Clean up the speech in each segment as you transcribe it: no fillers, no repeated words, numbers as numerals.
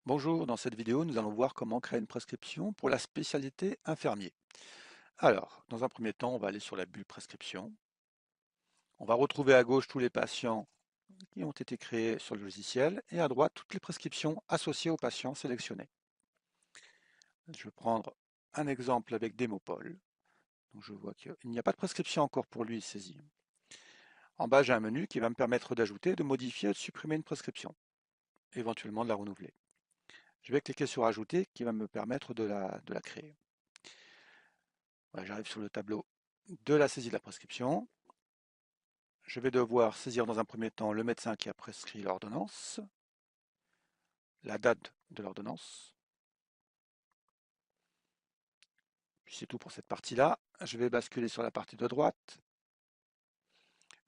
Bonjour, dans cette vidéo, nous allons voir comment créer une prescription pour la spécialité infirmier. Alors, dans un premier temps, on va aller sur la bulle prescription. On va retrouver à gauche tous les patients qui ont été créés sur le logiciel et à droite toutes les prescriptions associées aux patients sélectionnés. Je vais prendre un exemple avec Démopol. Donc je vois qu'il n'y a pas de prescription encore pour lui saisi. En bas, j'ai un menu qui va me permettre d'ajouter, de modifier et de supprimer une prescription, éventuellement de la renouveler. Je vais cliquer sur Ajouter qui va me permettre de la créer. Voilà, j'arrive sur le tableau de la saisie de la prescription. Je vais devoir saisir dans un premier temps le médecin qui a prescrit l'ordonnance, la date de l'ordonnance, puis c'est tout pour cette partie-là. Je vais basculer sur la partie de droite.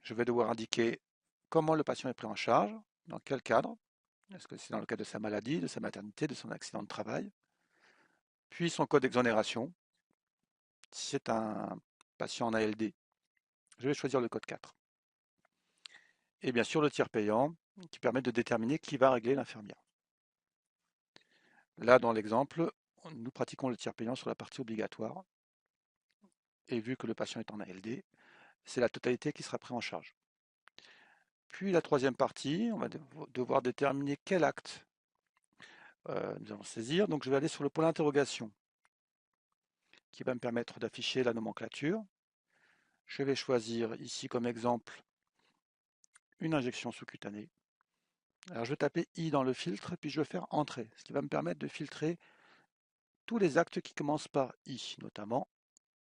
Je vais devoir indiquer comment le patient est pris en charge, dans quel cadre. Est-ce que c'est dans le cadre de sa maladie, de sa maternité, de son accident de travail? Puis son code d'exonération. Si c'est un patient en ALD, je vais choisir le code 4. Et bien sûr le tiers payant qui permet de déterminer qui va régler l'infirmière. Là, dans l'exemple, nous pratiquons le tiers payant sur la partie obligatoire. Et vu que le patient est en ALD, c'est la totalité qui sera prise en charge. Puis la troisième partie, on va devoir déterminer quel acte nous allons saisir. Donc je vais aller sur le pôle interrogation qui va me permettre d'afficher la nomenclature. Je vais choisir ici comme exemple une injection sous-cutanée. Alors je vais taper I dans le filtre, puis je vais faire Entrée, ce qui va me permettre de filtrer tous les actes qui commencent par I, notamment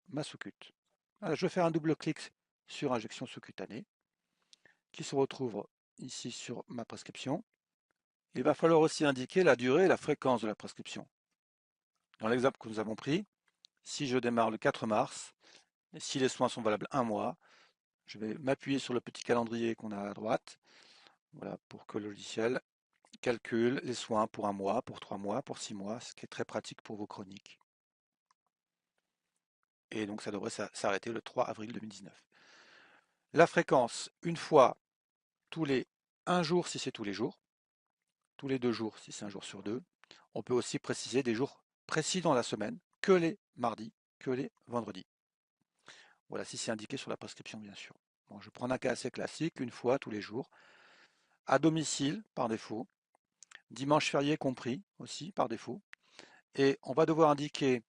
ma sous-cut. Alors, je vais faire un double clic sur injection sous-cutanée, qui se retrouve ici sur ma prescription. Il va falloir aussi indiquer la durée et la fréquence de la prescription. Dans l'exemple que nous avons pris, si je démarre le 4 mars, et si les soins sont valables un mois, je vais m'appuyer sur le petit calendrier qu'on a à droite, voilà, pour que le logiciel calcule les soins pour un mois, pour 3 mois, pour 6 mois, ce qui est très pratique pour vos chroniques. Et donc ça devrait s'arrêter le 3 avril 2019. La fréquence, une fois tous les 1 jour si c'est tous les jours, tous les 2 jours si c'est un jour sur 2. On peut aussi préciser des jours précis dans la semaine, que les mardis, que les vendredis. Voilà, si c'est indiqué sur la prescription, bien sûr. Bon, je prends un cas assez classique, une fois tous les jours. À domicile, par défaut. Dimanche férié compris, aussi, par défaut. Et on va devoir indiquer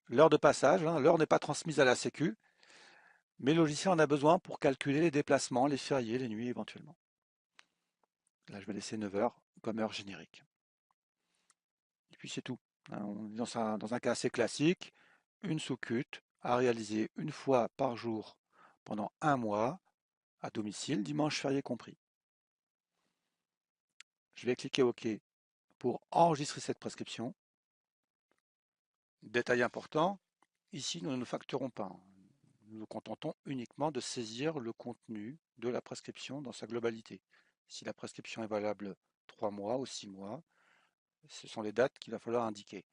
l'heure de passage. L'heure n'est pas transmise à la Sécu, mais le logiciel en a besoin pour calculer les déplacements, les fériés, les nuits éventuellement. Là, je vais laisser 9 heures comme heure générique. Et puis c'est tout. On est dans un cas assez classique, une sous-cut à réaliser une fois par jour pendant un mois, à domicile, dimanche férié compris. Je vais cliquer OK pour enregistrer cette prescription. Détail important, ici nous ne nous facturons pas. Nous nous contentons uniquement de saisir le contenu de la prescription dans sa globalité. Si la prescription est valable 3 mois ou 6 mois, ce sont les dates qu'il va falloir indiquer.